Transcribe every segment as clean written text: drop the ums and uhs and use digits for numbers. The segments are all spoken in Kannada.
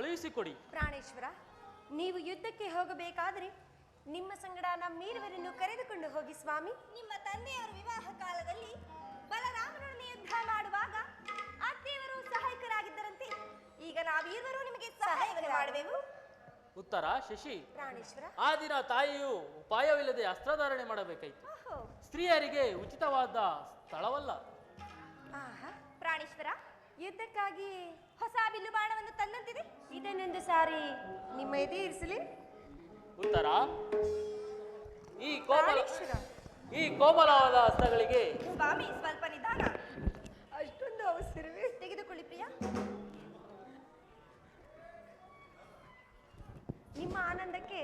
ಕಳುಹಿಸಿಕೊಡಿ. ಪ್ರಾಣೇಶ್ವರ, ನೀವು ಯುದ್ಧಕ್ಕೆ ಹೋಗಬೇಕಾದರೆ ನಿಮ್ಮ ಸಂಗಡ ನಮ್ಮೀರುವರನ್ನು ಕರೆದುಕೊಂಡು ಹೋಗಿ ಸ್ವಾಮಿ. ನಿಮ್ಮ ತಂದೆಯವರು ವಿವಾಹ ಕಾಲದಲ್ಲಿ ಬಲರಾಮನೊಡನೆ ಯುದ್ಧ ಮಾಡುವಾಗ ಅತ್ತೆಯವರು ಸಹಾಯಕರಾಗಿದ್ದರಂತೆ. ಈಗ ನಾವೀರುವರು ನಿಮಗೆ ಸಹಾಯವನ್ನು ಮಾಡುವೆವು. ಉತ್ತರ ಶಶಿ, ಪ್ರಾಣೇಶ್ವರ, ಆ ದಿನ ತಾಯಿಯು ಉಪಾಯವಿಲ್ಲದೆ ಅಸ್ತ್ರಧಾರಣೆ ಮಾಡಬೇಕಾಯಿತು. ಸ್ತ್ರೀಯರಿಗೆ ಉಚಿತವಾದ ಸ್ಥಳವಲ್ಲ. ಪ್ರಾಣೇಶ್ವರ, ಯುದ್ಧಕ್ಕಾಗಿ ಹೊಸ ಬಿಲ್ಲು ಬಾಣವನ್ನು ತಂದಂತಿದೆ. ಇದನ್ನೊಂದು ಸಾರಿ ನಿಮ್ಮ ಎದೆ ಇರಿಸಲಿ. ಉತ್ತರ, ಈ ಕೋಮಲವಾದ ಹಸ್ತಗಳಿಗೆ ಸ್ವಾಮಿ ಸ್ವಲ್ಪ ನಿಧಾನ. ಅಷ್ಟೊಂದು ಅವಸರವೇ? ತೆಗೆದುಕೊಳ್ಳಿ ಪ್ರಿಯ. ನಿಮ್ಮ ಆನಂದಕ್ಕೆ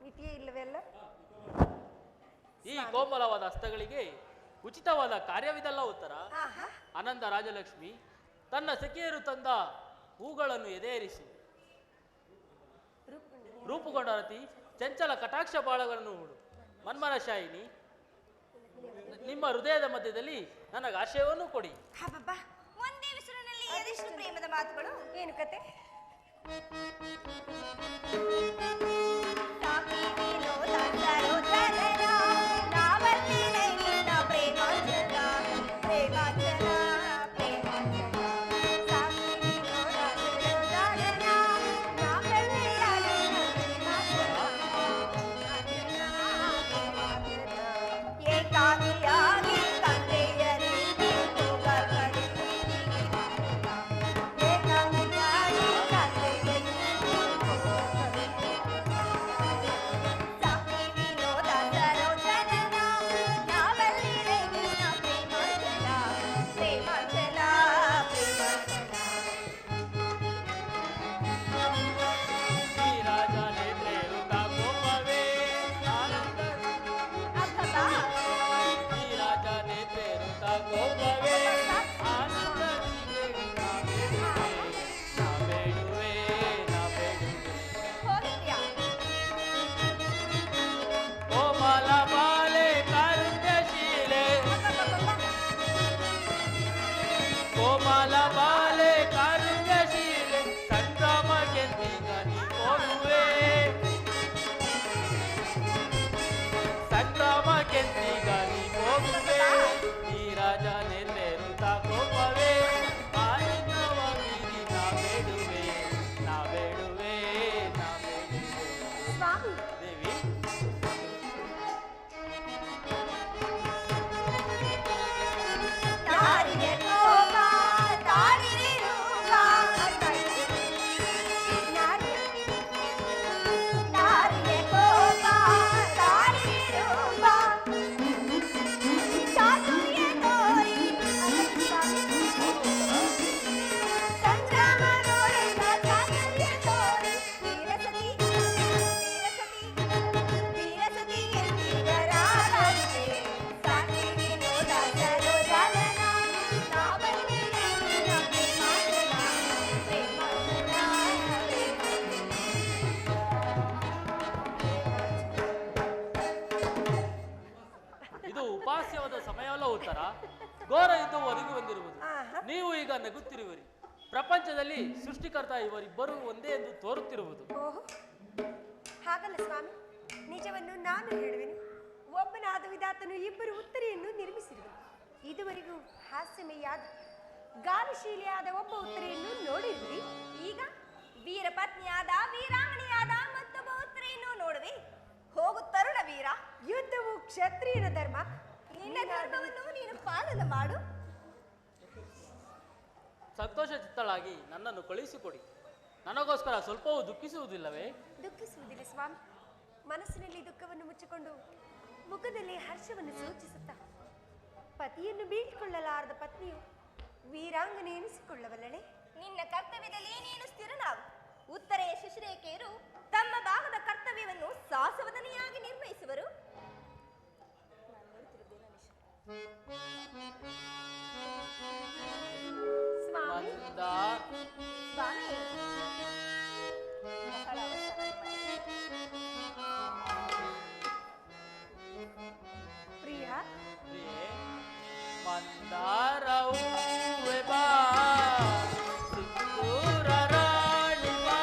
ಮಿತಿಯೇ ಇಲ್ಲವೆಲ್ಲ. ಈ ಕೋಮಲವಾದ ಹಸ್ತಗಳಿಗೆ ಉಚಿತವಾದ ಕಾರ್ಯವಿದಲ್ಲ. ಉತ್ತರ, ಅನಂತ ರಾಜಲಕ್ಷ್ಮಿ ತನ್ನ ಸಖಿಯರು ತಂದ ಹೂಗಳನ್ನು ಎದೆಯೇರಿಸಿ ರೂಪುಗೊಂಡ ರತಿ ಚಂಚಲ ಕಟಾಕ್ಷ ಬಾಳಗಳನ್ನು ಹೂಡು ಮನ್ಮನಶಾಯಿನಿ, ನಿಮ್ಮ ಹೃದಯದ ಮಧ್ಯದಲ್ಲಿ ನನಗೆ ಆಶಯವನ್ನು ಕೊಡಿ. ಒಂದೇ ವಿಸುರಿನಲ್ಲಿ ಎದೆಷ್ಟು ಪ್ರೇಮದ ಮಾತುಗಳು. ಏನು ಕತೆ? ಉತ್ತರ, ಘೋರ ಯುದ್ಧವು ಒದಗಿ ಬಂದಿರುವುದು. ನೀವು ಈಗ ನಗುತ್ತಿರುವಿರಿ. ಪ್ರಪಂಚದಲ್ಲಿ ಸೃಷ್ಟಿಕರ್ತ ಇವರಿಬ್ಬರು ಒಂದೇ ಎಂದು ತೋರುತ್ತಿರುವುದು. ಹಾಗಲ್ಲ ಸ್ವಾಮಿ, ನಿಜವನ್ನು ನಾನು ಹೇಳುವೆನು. ಒಬ್ಬನಾದ ವಿಧಾತನು ಇಬ್ಬರು ಉತ್ತರೆಯನ್ನು ನಿರ್ಮಿಸಿರುವನು. ಇದುವರೆಗೂ ಹಾಸ್ಯಮಯಾದ ಗಾನಶೀಲಿಯಾದ ಒಬ್ಬ ಉತ್ತರೆಯನ್ನು ನೋಡಿರುವಿರಿ. ಈಗ ವೀರ ಪತ್ನಿಯಾದ ವೀರಾಂಗಣಿಯಾದ ಮತ್ತೊಬ್ಬ ಉತ್ತರೆಯನ್ನು ನೋಡುವೆ. ಹೋಗು ತರುಣ ವೀರ, ಯುದ್ಧವು ಕ್ಷತ್ರಿಯನ ಧರ್ಮ. ನಿನ್ನ ಧರ್ಮವನ್ನು ನೀನು ಪಾಲನ ಮಾಡು. ಸಂತೋಷ ಚಿತ್ತಳಾಗಿ ನನ್ನನ್ನು ಕಳುಹಿಸಿಕೊಡಿ. ನನಗೋಸ್ಕರ ಸ್ವಲ್ಪವೂ ದುಃಖಿಸುವುದಿಲ್ಲವೇ? ದುಃಖಿಸುವುದಿಲ್ಲ ಸ್ವಾಮಿ. ಮನಸ್ಸಿನಲ್ಲಿ ದುಃಖವನ್ನು ಮುಚ್ಚಿಕೊಂಡು ಮುಖದಲ್ಲಿ ಹರ್ಷವನ್ನು ಸೂಚಿಸುತ್ತ ಪತಿಯನ್ನು ಬೀಳ್ಕೊಳ್ಳಲಾರದ ಪತ್ನಿಯು ವೀರಾಂಗನೆ ಎನಿಸಿಕೊಳ್ಳಬಲ್ಲಳೆ. ನಿನ್ನ ಕರ್ತವ್ಯದಲ್ಲಿ ನೀನು ಸ್ಥಿರನಾಗು. ಉತ್ತರೆಯ ಶಿಶಿರೇಕೆಯರು ತಮ್ಮ ಭಾಗದ ಕರ್ತವ್ಯವನ್ನು ಸಾಸವದನಿಯಾಗಿ ನಿರ್ವಹಿಸುವರು. ಸ್ವಾಮಿ, ಸ್ವಾಮಿ, ಪ್ರಿಯ ಮಂದಾರವು ಬಾ ಸಿಂಧೂರ ರಾಣಿ ಬಾ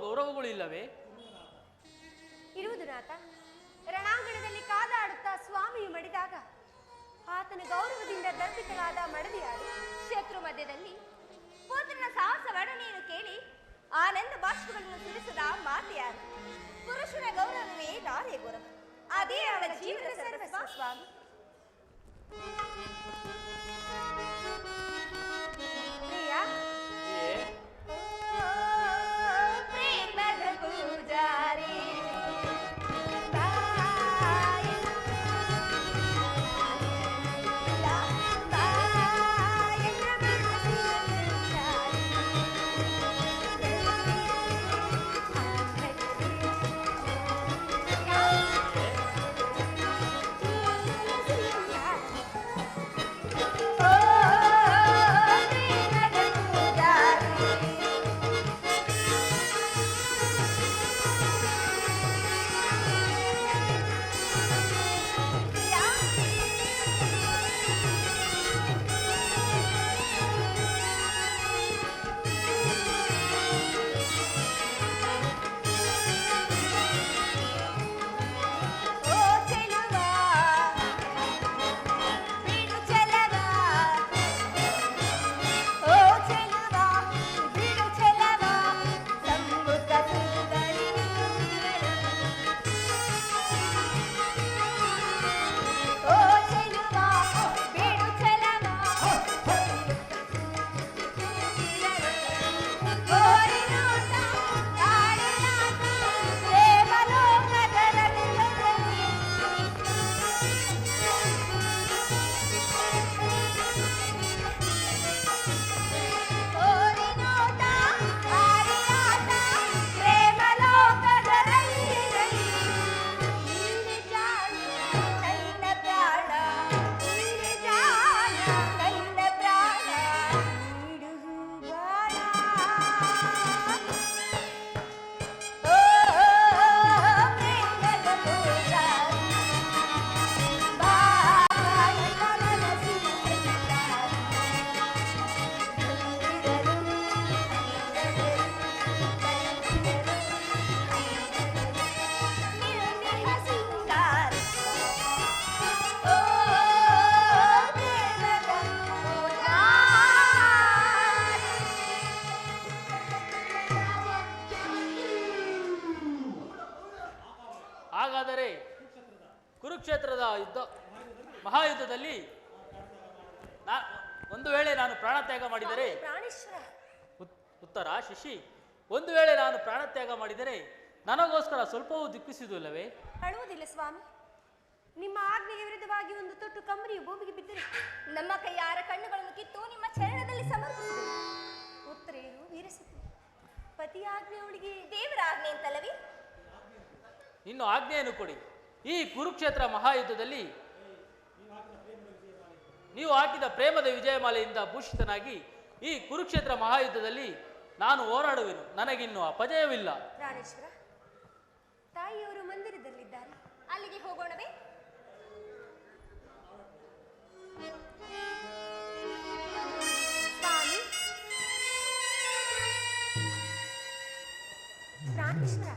ಗೌರವಗಳು ಇಲ್ಲವೇ? ಇರುವುದು ನಾಥ. ರಣಾಂಗಣದಲ್ಲಿ ಕಾದಾಡುತ್ತಾ ಸ್ವಾಮಿಯು ಮಡಿದಾಗ ಆತನ ಗೌರವದಿಂದ ದರ್ಪಿತಳಾದ ಮಡದಿಯಾರು. ಶತ್ರು ಮಧ್ಯದಲ್ಲಿ ಪುತ್ರನ ಸಾಹಸ ವರ್ಣನೆಯನ್ನು ಕೇಳಿ ಆನಂದ ಬಾಷ್ಪಗಳನ್ನು ಸುರಿಸದ ಮಾತೆ ಯಾರು? ಪುರುಷನ ಗೌರವವೇ ನಾರಿಯ ಗೌರವ, ಅದೇ ಅವಳ ಜೀವನ ಸರ್ವಸ್ವ ಸ್ವಾಮಿ. ಪ್ರಿಯಾ, ಪ್ರೇಮದ ಪೂಜಾರಿ ಹಾಗಾದರೆ ಕುರುಕ್ಷೇತ್ರದ ಮಹಾಯುದ್ಧದಲ್ಲಿ ಒಂದು ವೇಳೆ ನಾನು ಪ್ರಾಣತ್ಯಾಗ ಮಾಡಿದರೆ, ಪ್ರಾಣೇಶ್ವರ, ಉತ್ತರ ಶಿಶಿ, ಒಂದು ವೇಳೆ ನಾನು ಪ್ರಾಣತ್ಯಾಗ ಮಾಡಿದರೆ ನನಗೋಸ್ಕರ ಸ್ವಲ್ಪವೂ ದುಃಖಿಸುವುದಿಲ್ಲವೇ? ಅಳುವುದಿಲ್ಲ ಸ್ವಾಮಿ. ನಿಮ್ಮ ಆಜ್ಞೆಗೆ ವಿರುದ್ಧವಾಗಿ ಒಂದು ತೊಟ್ಟು ಕಂಬನಿಯು ಭೂಮಿಗೆ ಬಿದ್ದರೆ ನಮ್ಮ ಕೈಯಾರ ಕಣ್ಣುಗಳನ್ನು ಕಿತ್ತು ನಿಮ್ಮ ಚರಣದಲ್ಲಿ ಸಮರ್ಪಿಸಿದೆ. ಉತ್ತರೇನು ವೀರಸತಿ, ಪತಿ ಆಜ್ಞೆ ಅವಳಿಗೆ ದೇವರ ಆಜ್ಞೆ ಅಂತಲ್ಲವೇ? ಇನ್ನು ಆಜ್ಞೆಯನ್ನು ಕೊಡಿ. ಈ ಕುರುಕ್ಷೇತ್ರ ಮಹಾಯುದ್ಧದಲ್ಲಿ ನೀವು ಹಾಕಿದ ಪ್ರೇಮದ ವಿಜಯಮಾಲೆಯಿಂದ ಭೂಷಿತನಾಗಿ ಈ ಕುರುಕ್ಷೇತ್ರ ಮಹಾಯುದ್ಧದಲ್ಲಿ ನಾನು ಹೋರಾಡುವೆನು. ನನಗಿನ್ನು ಅಪಜಯವಿಲ್ಲ. ಪ್ರಾಣೇಶ್ವರ, ತಾಯಿಯವರು ಮಂದಿರದಲ್ಲಿದ್ದಾರೆ, ಅಲ್ಲಿಗೆ ಹೋಗೋಣವೇ? ಸ್ವಾಮಿ, ಪ್ರಾಣೇಶ್ವರ,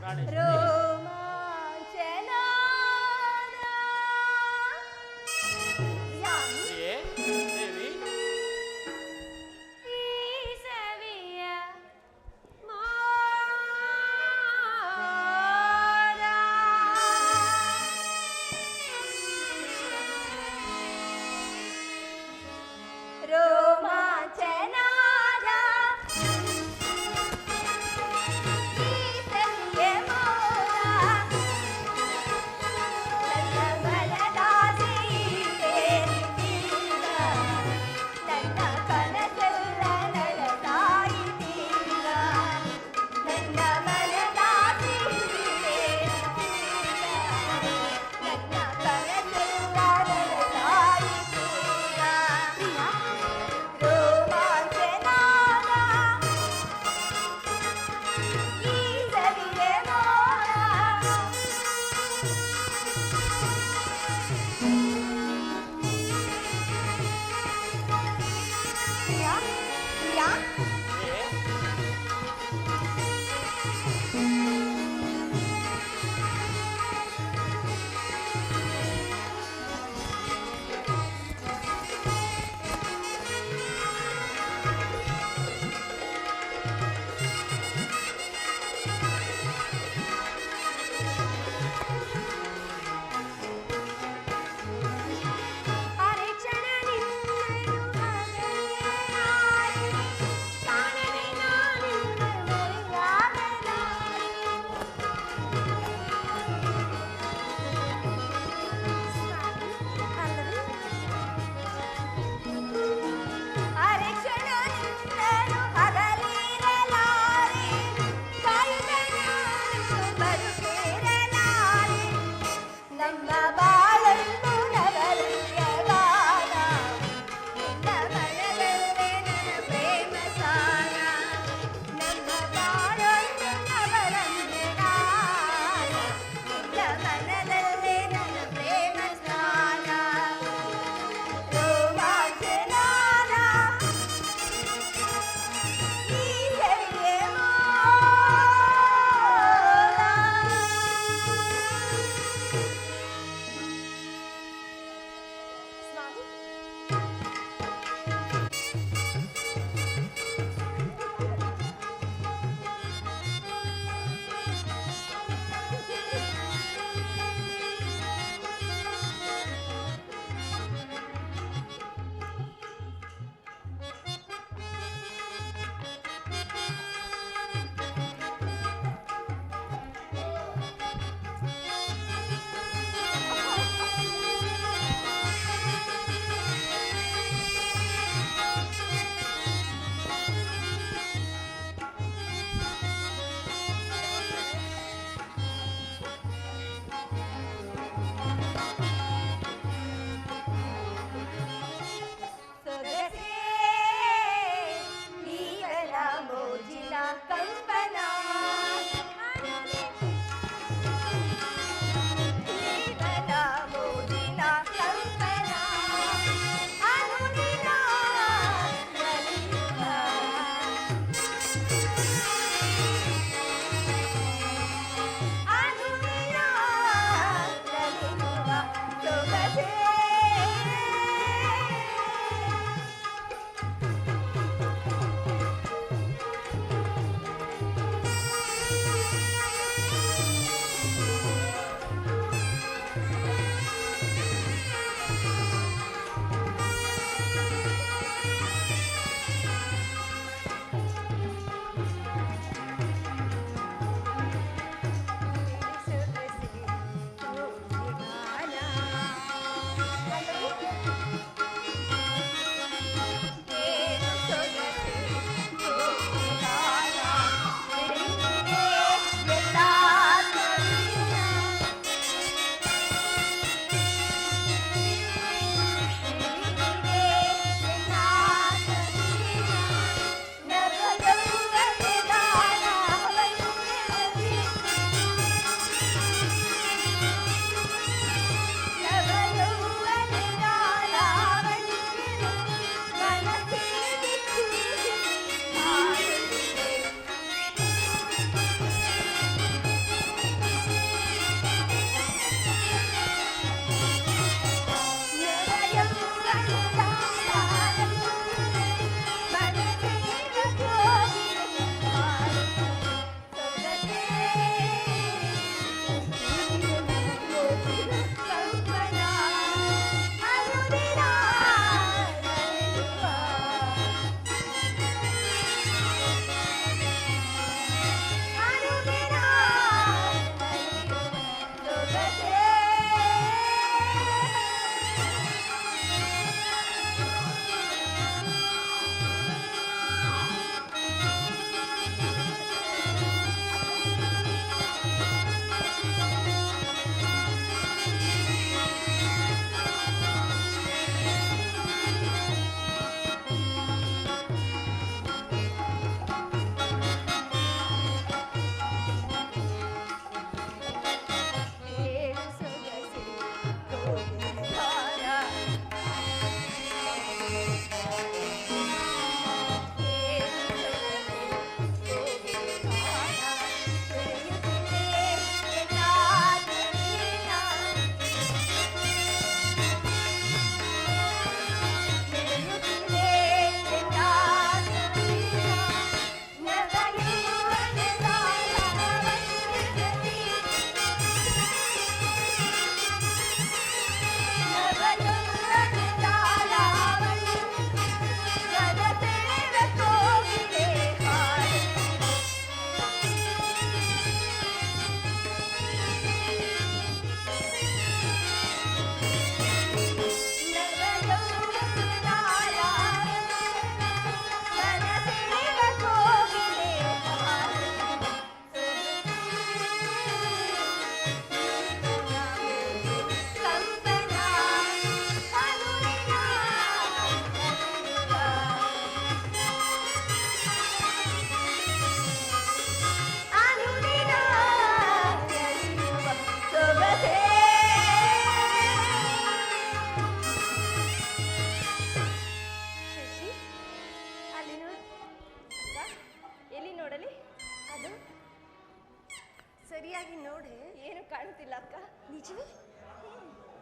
ಬಾರುವುದಿಲ್ಲ ಅಕ್ಕ. ನಿಜವೇ?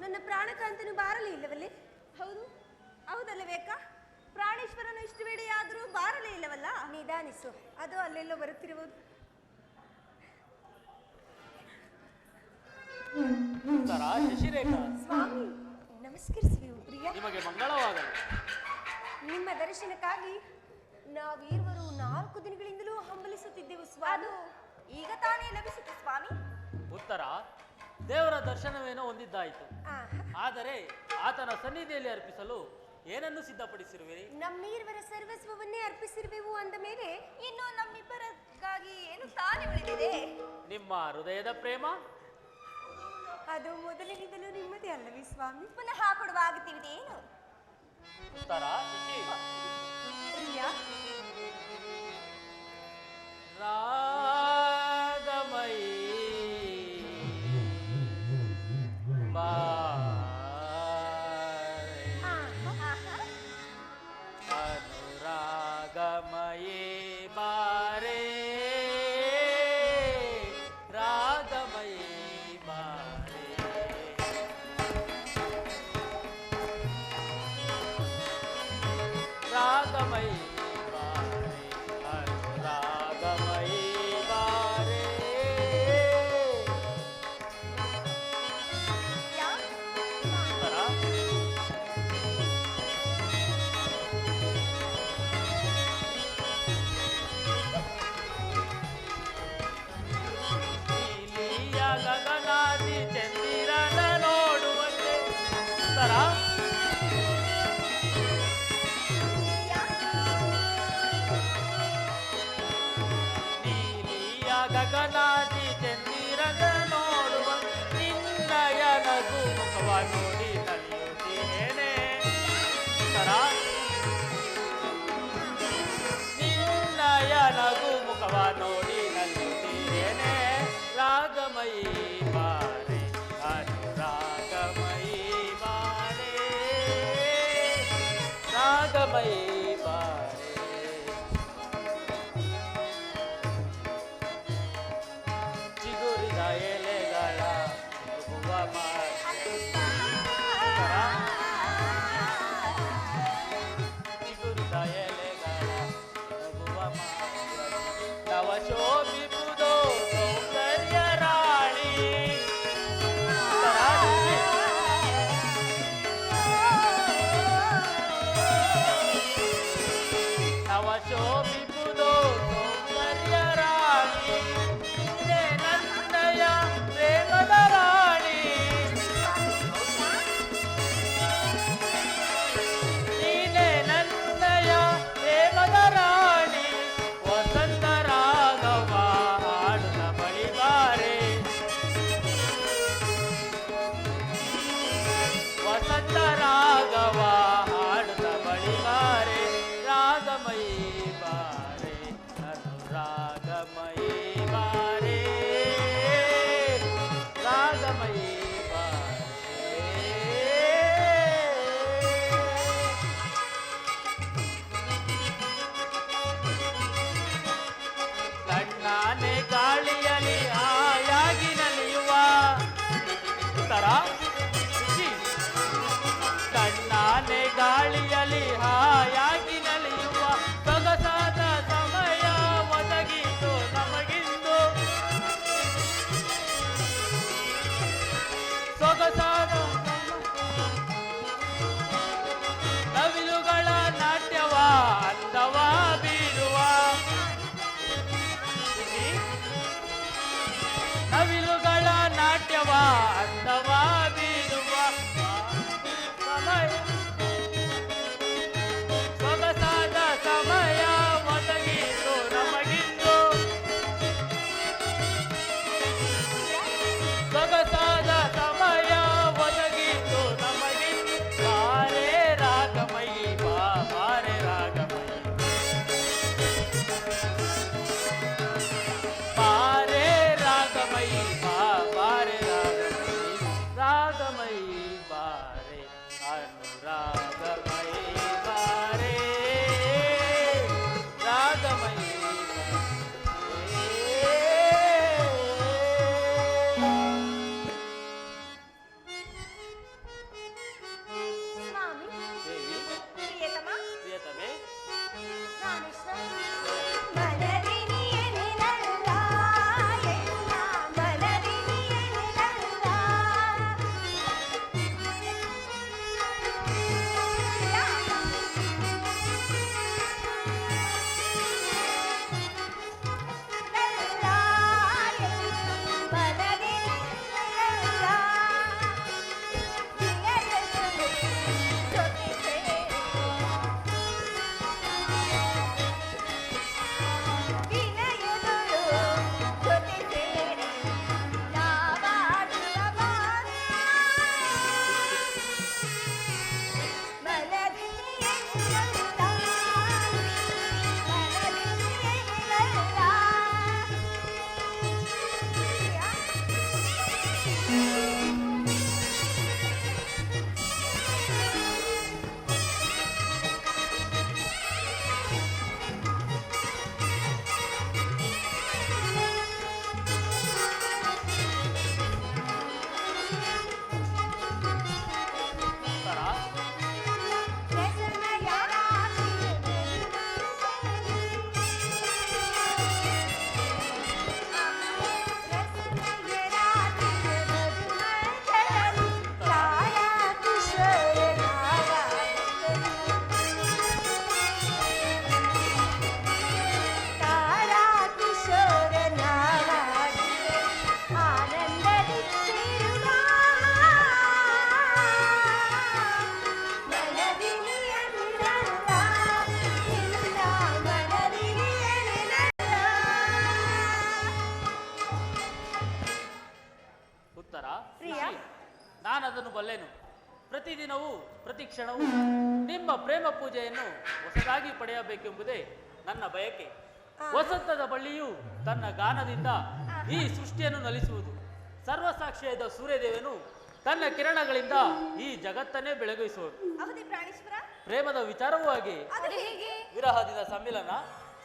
ನನ್ನ ಪ್ರಾಣಕಾಂತನು ಬಾರಲೇ ಇಲ್ಲವಲ್ಲೇ? ಹೌದು, ಹೌದಲ್ಲವೇ ಅಕ್ಕ? ಪ್ರಾಣೇಶ್ವರನು ಇಷ್ಟು ವೇಳೆಯಾದರೂ ಬಾರಲೇ ಇಲ್ಲವಲ್ಲ? ನಿಧಾನಿಸು, ಅದು ಅಲ್ಲೆಲ್ಲೋ ಬರುತ್ತಿರುವುದು. ಉತ್ತರ ಶಶಿರೇಖಾ, ಸ್ವಾಮಿ ನಮಸ್ಕರಿಸುವೆವು ಪ್ರಿಯ. ನಿಮಗೆ ಮಂಗಳವಾಗಲಿ. ನಿಮ್ಮ ದರ್ಶನಕ್ಕಾಗಿ ನಾವೀರ್ವರು 4 ದಿನಗಳಿಂದಲೂ ಹಂಬಲಿಸುತ್ತಿದ್ದೆವು ಸ್ವಾಮಿ. ಅದು ಈಗ ತಾನೇ ಲಭಿಸಿತು ಸ್ವಾಮಿ. ಉತ್ತರ ದೇವರ ದರ್ಶನವೇನೋ ಹೊಂದಿದ್ದಾಯಿತು, ಆಹಾ. ಆದರೆ ಆತನ ಸನ್ನಿಧಿಯಲ್ಲಿ ಅರ್ಪಿಸಲು ಏನನ್ನು ಸಿದ್ಧಪಡಿಸಿರುವಿರಿ? ನಮ್ಮೀರ್ವರ ಸರ್ವಸ್ವವನ್ನೇ ಅರ್ಪಿಸಿರುವೆವು ಅಂದ ಮೇಲೆ ಇನ್ನು ನಮ್ಮಿಬ್ಬರಿಗಾಗಿ ಏನು ತಾನೇ ಉಳಿದಿದೆ? ನಿಮ್ಮ ಹೃದಯದ ಪ್ರೇಮ. ಅದು ಮೊದಲಿನಿಂದಲೂ ನಿಮ್ಮದೇ ಅಲ್ಲವೇ ಸ್ವಾಮಿ? ಪುನಃ ಕೊಡುವ ಅಗತ್ಯವಿದೆಯೇನು? ಉತ್ತರ ಶಶಿ, ಪ್ರಿಯ ರಾಗಮಯಿ ಬಾರೆ, ಆಹಾ. ಅನುರಾಗಮಯಿ ಬಾರೆ, ರಾಗಮಯಿ ಬಾರೆ, ರಾಗಮಯಿ ಬಾರೆ, ಅನುರಾಗಮಯಿ ಬಾರೆ. ಉತ್ತರ ನೀಲಿಯ ಗಗನಾದಿ ಚಂದಿರನ ನೋಡುವಂತೆ. ಉತ್ತರ ನೀಲಿಯ ಗಗನಾದಿ ಚಂದಿರನ ನೋಡುವ ನಿನ್ನಯ ನಗು ಮುಖವ ನೋಡಿ ನಲಿಯುತ್ತೇನೆ. ಉತ್ತರ ನಿನ್ನಯ ನಗು ಮುಖವ ನೋಡಿ ನಲಿಯುತ್ತೇನೆ. ರಾಗಮಯಿ ಬಾರೆ, ಅನುರಾಗಮಯಿ ಬಾರೆ, ರಾಗಮಯಿ ಬಾರೆ. ಚಿಗುರಿದ ಎಲೆಗಳ ನಗುವ ಮಾತೆ. ಚಿಗುರಿದ ಎಲೆಗಳ ನಗುವ ಮಾತೆ. ನವ ಶೋಭಿಸುವುದು ಸೌಂದರ್ಯ ರಾಣಿ. ಉತ್ತರ ಶಶಿ. ನವ ಶೋಭಿಸುವುದು ಸೌಂದರ್ಯ ರಾಣಿ. ಇದೇ ನನ್ನಯ ಪ್ರೇಮದ ರಾಣಿ. ನೀನೇ ನನ್ನಯ ಪ್ರೇಮದ ರಾಣಿ. ವಸಂತ ರಾಗವ ಹಾಡುತ್ತ ಬಳಿ ಬಾರೆ. ವಸಂತ ರಾಗವ ಹಾಡುತ್ತ ಬಳಿ ಬಾರೆ. ರಾಗಮಯಿ ಬಾರೆ, ಅನುರಾಗಮಯಿ ಬಾರೆ, ರಾಗಮಯಿ ಬಾರೆ. ತಣ್ಣನೆ ಗಾಳಿಯಲ್ಲಿ ಹಾಯಾಗಿ ನಲಿಯುವ. ಉತ್ತರ ಶಶಿ, ತಣ್ಣನೆ ಗಾಳಿಯಲ್ಲಿ ಹಾಯಾಗಿ ನಲಿಯುವ ಸೊಗಸಾದ ಸಮಯ ಒದಗಿತು ನಮಗಿಂದು. ಪ್ರಿಯ. ನಾನು ಅದನ್ನು ಬಲ್ಲೆನು. ಪ್ರತಿದಿನವೂ ಪ್ರತಿ ಕ್ಷಣವೂ ನಿಮ್ಮ ಪ್ರೇಮ ಪೂಜೆಯನ್ನು ಹೊಸದಾಗಿ ಪಡೆಯಬೇಕೆಂಬುದೇ ನನ್ನ ಬಯಕೆ. ವಸಂತದ ಬಳ್ಳಿಯು ತನ್ನ ಗಾನದಿಂದ ಈ ಸೃಷ್ಟಿಯನ್ನು ನಲಿಸುವುದು. ಸರ್ವಸಾಕ್ಷಿಯಾದ ಸೂರ್ಯದೇವನು ತನ್ನ ಕಿರಣಗಳಿಂದ ಈ ಜಗತ್ತನ್ನೇ ಬೆಳಗಿಸುವುದು. ಹೌದೇ ಪ್ರಾಣೇಶ್ವರ? ಪ್ರೇಮದ ವಿಚಾರವೂ ಹಾಗೆ. ಅದು ಹೇಗೆ? ವಿರಹದಿಂದ ಸಮ್ಮಿಲನ,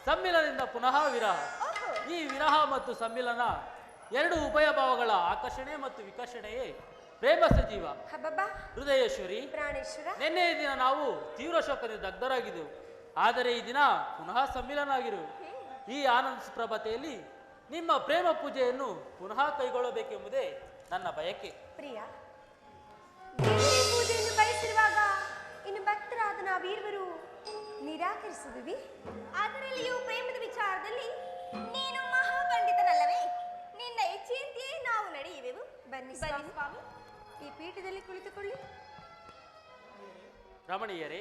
ಸಮ್ಮಿಲನದಿಂದ ಪುನಃ ವಿರಹ. ಓಹೋ. ಈ ವಿರಹ ಮತ್ತು ಸಮ್ಮಿಲನ ಎರಡು ಉಭಯ ಭಾವಗಳ ಆಕರ್ಷಣೆ ಮತ್ತು ವಿಕರ್ಷಣೆಯೇ ಪ್ರೇಮ ಸಜೀವ. ಹಬ್ಬಬ್ಬ ಹೃದಯೇಶ್ವರಿ, ಪ್ರಾಣೇಶ್ವರ, ನಿನ್ನೆಯ ದಿನ ನಾವು ತೀವ್ರ ಶೋಕದಿಂದ ದಗ್ಧರಾಗಿದ್ದೆವು. ಆದರೆ ಈ ದಿನ ಪುನಃ ಸಮ್ಮಿಲನ ಆಗಿರು. ಈ ಆನಂದ ಸುಪ್ರಭತೆಯಲ್ಲಿ ನಿಮ್ಮ ಪ್ರೇಮ ಪೂಜೆಯನ್ನು ಪುನಃ ಕೈಗೊಳ್ಳಬೇಕೆಂಬುದೇ ನನ್ನ ಬಯಕೆ. ಪ್ರಿಯ, ದೇವಿ ಪೂಜೆಯನ್ನು ಬಯಸಿರುವಾಗ ಇನ್ನು ಭಕ್ತರಾದ ನಾವೀರ್ವರು ನಿರಾಕರಿಸುವಿವಿ. ಅದರಲ್ಲಿಯೂ ಪ್ರೇಮದ ವಿಚಾರದಲ್ಲಿ ನೀನು ಮಹಾಪಂಡಿತನಲ್ಲವೇ? ನಿನ್ನ ಇಚ್ಛೆಯಂತೆಯೇ ನಾವು ನಡೆಯುವೆವು. ಬನ್ನಿ ಬನ್ನಿ ಸ್ವಾಮಿ, ಸ್ವಾಮಿ. ಈ ಪೀಠದಲ್ಲಿ ಕುಳಿತುಕೊಳ್ಳಿ. ರಮಣೀಯರೇ,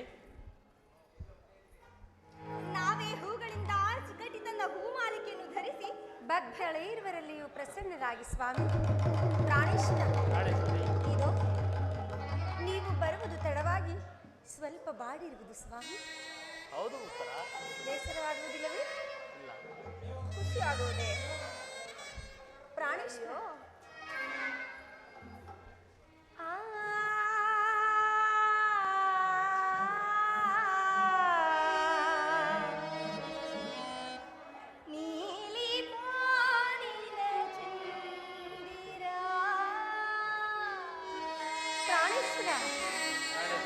ನಾವೇ ಹೂಗಳಿಂದ ಆರಿಸಿ ಕಟ್ಟಿ ತಂದ ಹೂಮಾಲಿಕೆಯನ್ನು ಧರಿಸಿ ಭಕ್ತಳೆ ಇರುವರಲ್ಲಿಯೂ ಪ್ರಸನ್ನರಾಗಿ ಸ್ವಾಮಿ. ಪ್ರಾಣೇಶ್ವರ, ಪ್ರಾಣೇಶ್ವರಿ, ಇದು ನೀವು ಬರುವುದು ತಡವಾಗಿ ಸ್ವಲ್ಪ ಬಾಡಿರುವುದು ಸ್ವಾಮಿ. ಹೌದು ಉತ್ತರ. ಬೇಸರವಾಗುವುದಿಲ್ಲವೇ? ಇಲ್ಲ. ಖುಷಿಯಾಗುವುದೇ? ಪ್ರಾಣೇಶ್ವರ, ನೀಲಿ ಬಾನಿನ ಚಂದಿರ. ಪ್ರಾಣೇಶ್ವರ, ಪ್ರಾಣೇಶ್ವರಿ,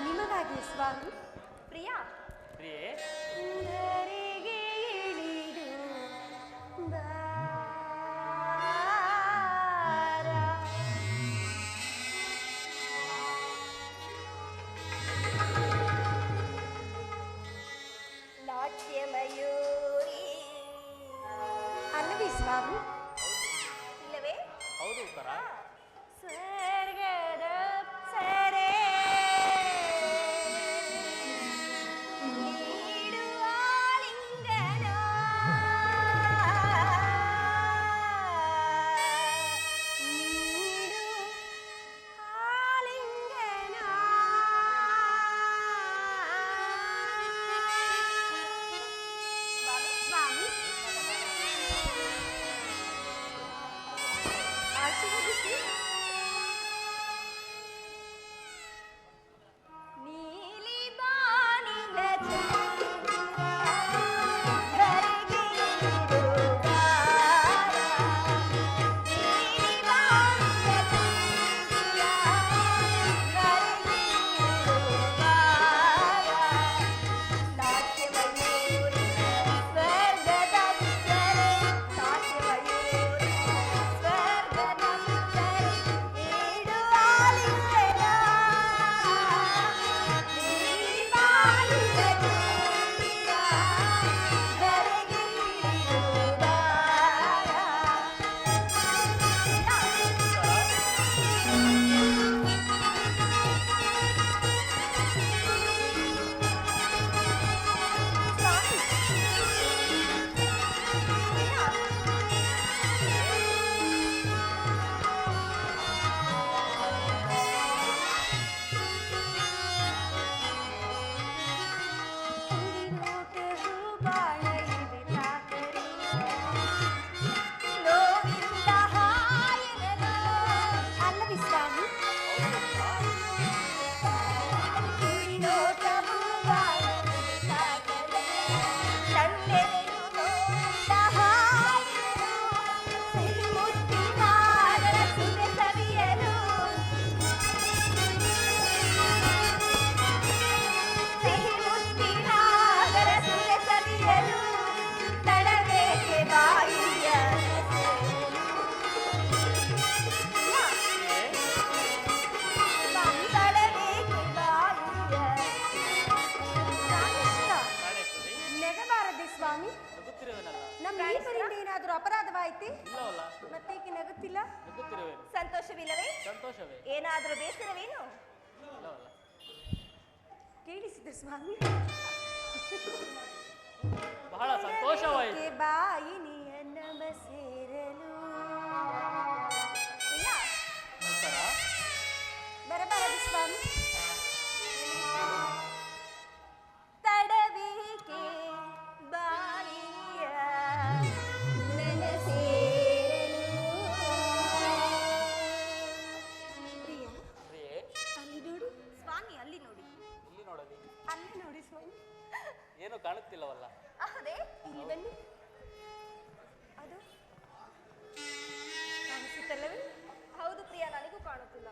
ನಿಮಗಾಗಿ ಸ್ವಾಮಿ. ಪ್ರಿಯ, ಪ್ರಿಯೆ, ಧರೆಗೆ ಇಳಿದು ಬಾರ. ನಾಟ್ಯ ಮಯೂರಿ. ಅಲ್ಲವೇ ಸ್ವಾಮಿ? ಇಲ್ಲವೇ? ಹೌದು ಉತ್ತರ. ಸ್ವರ್ಗದ ಸರೆ ನೀಡುವ ಲಿಂಗನ. ನೀಡು ಆಲಿಂಗನ. ಸ್ವಾಮಿ, ಆಶೀರ್ವದಿಸಿ. ನೀಲಿ ಬಾನಿನ ಚಂದಿರ ಧರೆಗೆ ಇಳಿದು ಬಾರ. ನೀಲಿ ಬಾನಿನ ಚಂದಿರ ಧರೆಗೆ ಇಳಿದು ಬಾರ. ನಾಟ್ಯ ಮಯೂರಿ ಸ್ವರ್ಗದ ಸುತ್ತರೆ. ನಾಟ್ಯ ಮಯೂರಿ ಸ್ವರ್ಗದ ಸುತ್ತರೆ. ನೀಡುವ ಲಿಂಗನ. ನೀಲಿ ಬಾನಿನ ಚಂದಿರ ಧರೆಗೆ ಇಳಿದು ಬಾರ. ನೋಟ ಹೂಬಾಳ ಇವೆ ತಾಕರು. ನೋವಿಂದ ಹಾಯನನು. ಅಲ್ಲವೇ ಸ್ವಾಮಿ? ನೋಟವು ಬಾಳಲು ತನ್ನೆದೆಯು ನೋವಿಂದ ಹಾಯನು. ಸಿಹಿ ಮುತ್ತಿನಾದರ ಸುದೆ ಸವಿಯಲು. ಸಿಹಿ ಮುತ್ತಿನಾದರ ಸುದೆ ಸವಿಯಲು. ತಡಬೇಕೆ ಬಾಯಿಯ ಸೆಸೆಯಲು. ತಡಬೇಕೆ ಬಾಯಿಯ. ಪ್ರಾಣೇಶ್ವರ, ಪ್ರಾಣೇಶ್ವರಿ, ನಗಬಾರದೆ ಸ್ವಾಮಿ. ನಗುತ್ತಿರುವೆನಲ್ಲ? ನಮ್ಮ ಇಬ್ಬರಿಂದ ಏನಾದರೂ ಅಪರಾಧವಾಯಿತೆ? ಇಲ್ಲವಲ್ಲ? ಮತ್ತೇಕೆ ನಗುತ್ತಿಲ್ಲ? ನಗುತ್ತಿರುವೆನು. ಸಂತೋಷವಿಲ್ಲವೇ? ಸಂತೋಷವೇ? ಏನಾದರೂ ಬೇಸರವೇನು? ಇಲ್ಲವಲ್ಲ? ಕೇಳಿಸಿದೆ ಸ್ವಾಮಿ. ಬಹಳ ಸಂತೋಷವಾಯಿತು. ಏಕೆ ಬಾಯಿನಿಯ ನಮ ಸೇರಲು. ಪ್ರಿಯ, ಕಾಣುತ್ತಿಲ್ಲವಲ್ಲ? ಹೌದೇ? ಇಲ್ಲಿ ಬನ್ನಿ. ಅದು ಕಾಣಿಸುತ್ತಲ್ಲವೇ? ಹೌದು ಪ್ರಿಯ, ನನಗೂ ಕಾಣುತ್ತಿಲ್ಲ.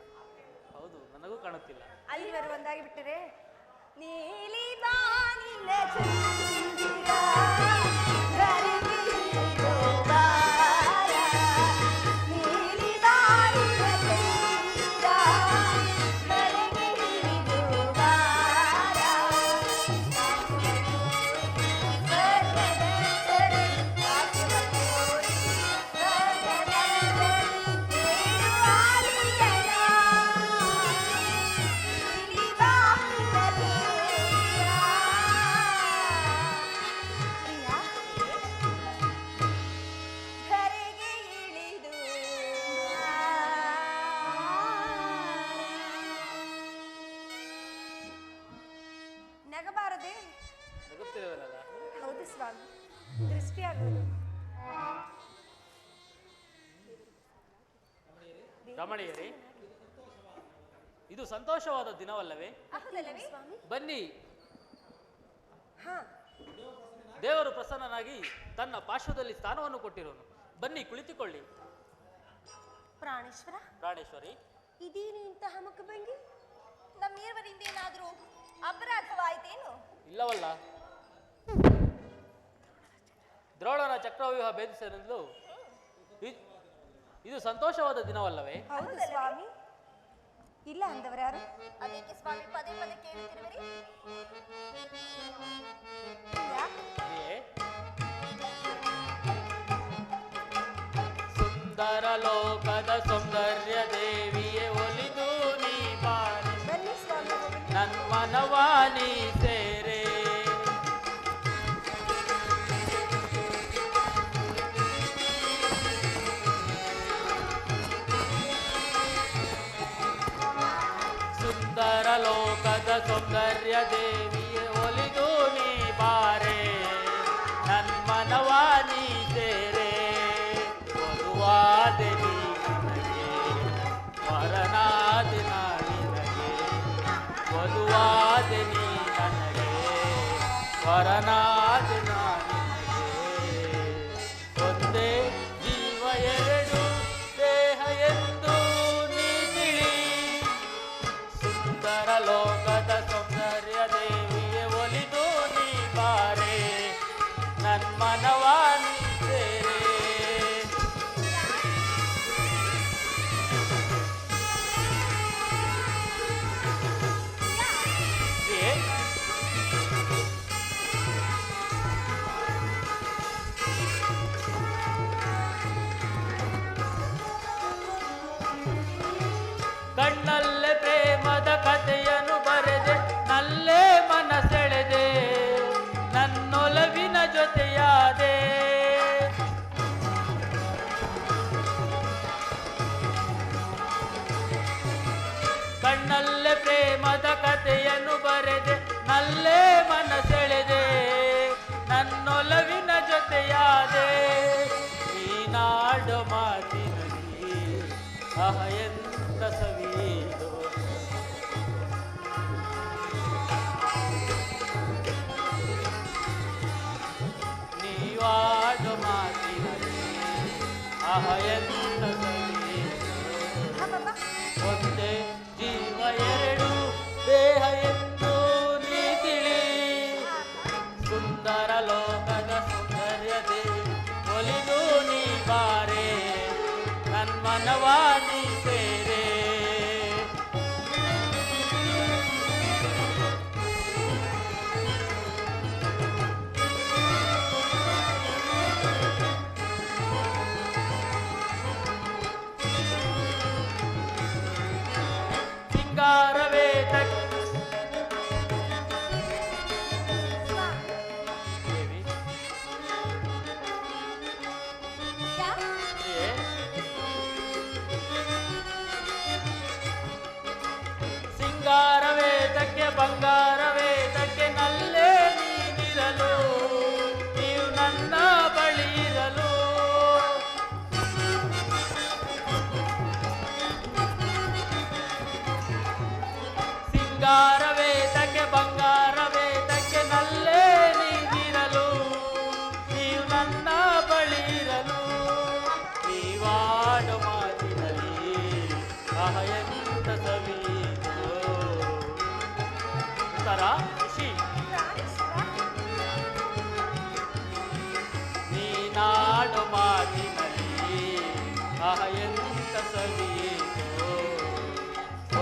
ಹೌದು, ನನಗೂ ಕಾಣುತ್ತಿಲ್ಲ. ಅಲ್ಲಿ ಒಂದಾಗಿ ಬಿಟ್ಟರೆ ನೀಲಿ ಬಾನಿನ ಚಂದಿರ ಧರೆಗೆ ಇಳಿದು ಬಾರ. ನೀಲಿ ಬಾನಿನ ಚಂದಿರ ಧರೆಗೆ ಇಳಿದು ಬಾರ. ಸ್ವರ್ಗದಂತರಿ ಆಕಾಶವನ್ನೋಡಿ ಸ್ವರ್ಗದಂತರಿ ಏಳು ಆಲಿಂಗನ. ನೀಲಿ ಬಾನಿನ ಚಂದಿರ. ಪ್ರಿಯಾ, ಧರೆಗೆ ಇಳಿದು ನಗಬಾರದೆ. ನಗುತ್ತಿರುವಲ್ಲ? ಹೌದು ಸ್ವಾಮಿ, ದೃಷ್ಟಿಯಾಗುವುದು. ರಮಣೀಯರೇ, ಇದು ಸಂತೋಷವಾದ ದಿನವಲ್ಲವೇ? ಹೌದಲ್ಲವೇ? ಸ್ವಾಮಿ, ಬನ್ನಿ, ಹಾ, ದೇವರು ಪ್ರಸನ್ನನಾಗಿ ತನ್ನ ಪಾರ್ಶ್ವದಲ್ಲಿ ಸ್ಥಾನವನ್ನು ಕೊಟ್ಟಿರೋನು. ಬನ್ನಿ, ಕುಳಿತುಕೊಳ್ಳಿ. ಪ್ರಾಣೇಶ್ವರ, ಪ್ರಾಣೇಶ್ವರಿ, ಇದೇನು ಇಂತಹ ಮುಖಭಂಗಿ? ನಮ್ಮಿರುವರಿಂದ ಏನಾದರೂ ಅಪರಾಧವಾಯಿತೇನು? ಇಲ್ಲವಲ್ಲ. ದ್ರೋಣನ ಚಕ್ರವ್ಯೂಹ ಭೇದಿಸಲೆಂದು ಇದು ಸಂತೋಷವಾದ ದಿನವಲ್ಲವೇ? ಹೌದು ಸ್ವಾಮಿ, ಇಲ್ಲ ಅಂದವರ್ಯಾರು? ಅದಕ್ಕೆ ಸ್ವಾಮಿ ಪದೇ ಪದೇ ಕೇಳುತ್ತಿರುವಿರಿ? ಏ? ಸುಂದರ ಲೋಕದ ಸೌಂದರ್ಯ ದೇವಿಯೇ ಒಲಿದು ನೀ ಬಾರಿ, ಬನ್ನಿ ಸ್ವಾಮಿ, ಹೋಗೋಣ. ನನ್ಮನವಾ ನೀ ಸೇರೆ. ಸುಂದರ ಲೋಕದ ಸೌಂದರ್ಯ ದೇವಿಯೇ ಒಲಿದು ನೀ ಬಾರೆ, ನನ್ಮನವಾ ನೀ ಸೇರೆ. ವಧುವಾದೆ ನೀ ನನಗೆ, ವರನಾದೆ ನಾ ನಿನಗೆ. ವಧುವಾದೆ ನೀ ನನಗೆ, ವರನಾದೆ ನಾ ನಿನಗೆ. ಒಂದೇ ಜೀವ ಎರಡು ದೇಹ ಎಂದು ನೀ ತಿಳಿ. ಸುಂದರ ಲೋಕದ ಸೌಂದರ್ಯ ದೇವಿಯೇ ಒಲಿದು ನೀ ಬಾರೆ, ನನ್ಮನವಾ ನೀ ಸೇರೆ. ಏ? ಕಣ್ಣಲ್ಲೇ ಪ್ರೇಮದ ಕಥೆಯನ್ನು ಬರೆದೆ, ನಲ್ಲೇ ಮನಸೆಳೆದೆ, ನನ್ನೊಲವಿನ ಜೊತೆಯಾದೆ. ಕಣ್ಣಲ್ಲೇ ಪ್ರೇಮದ ಕಥೆಯನ್ನು ಬರೆದೆ, ನಲ್ಲೇ ಮನಸೆಳೆದೆ, ನನ್ನೊಲವಿನ ಜೊತೆಯಾದೆ. ಈ ನಾಡು ಮಾತಿನಲ್ಲಿ ಅಹ ಎಂತ ಸವಿದು, ನೀವಾದ ಮಾತಿನಲ್ಲಿ ಅಹ ಎಂತ ಸವಿದು. ಒಂದೇ ಜೀವ ಎರಡು ದೇಹ ಎಂದು ನೀ ತಿಳಿ. ಸುಂದರ ಲೋಕದ ಸೌಂದರ್ಯ ದೇವಿ ಒಲಿದು ನೀ ಬಾರೆ, ನನ್ಮನವಾ ನೀ ಸೇರೆ. ಸಿಂಗಾರವೇ ದೇವಿ, ಏ? ಸಿಂಗಾರವೇದಕ್ಕೆ ಬಂಗಾರವೇದಕ್ಕೆ ನಲ್ಲೇ ನೀನಿರಲು, ನೀವು ನನ್ನ ಬಳಿ ಇರಲು. ಸಿಂಗಾರವೇದಕ್ಕೆ ಬಂಗಾರವೇದಕ್ಕೆ ನಲ್ಲೇ ನೀನಿರಲು, ಆಹ ಎಂತ ಸವಿಯಿತು. ಉತ್ತರ ಋಷಿ. ನೀನಾಡು ಮಾತಿನಲ್ಲಿ ಆಹ ಎಂತ ಸವಿಯಿತು.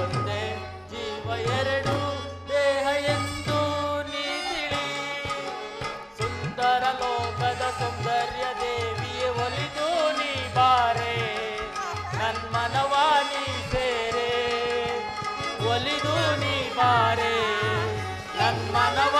ಒಂದೇ ಜೀವ ಎರಡು ದೇಹ ಎಂದು ನೀ ತಿಳಿ. ಸುಂದರ ಲೋಕದ ಸೌಂದರ್ಯ ದೇವಿಯೇ ಒಲಿದು ನೀ ಬಾರೆ. ನನ್ಮನವ ನೀ ಸೇರೆ ಒಲಿದು ನೀ ಬಾರೆ. ನನ್ಮನವ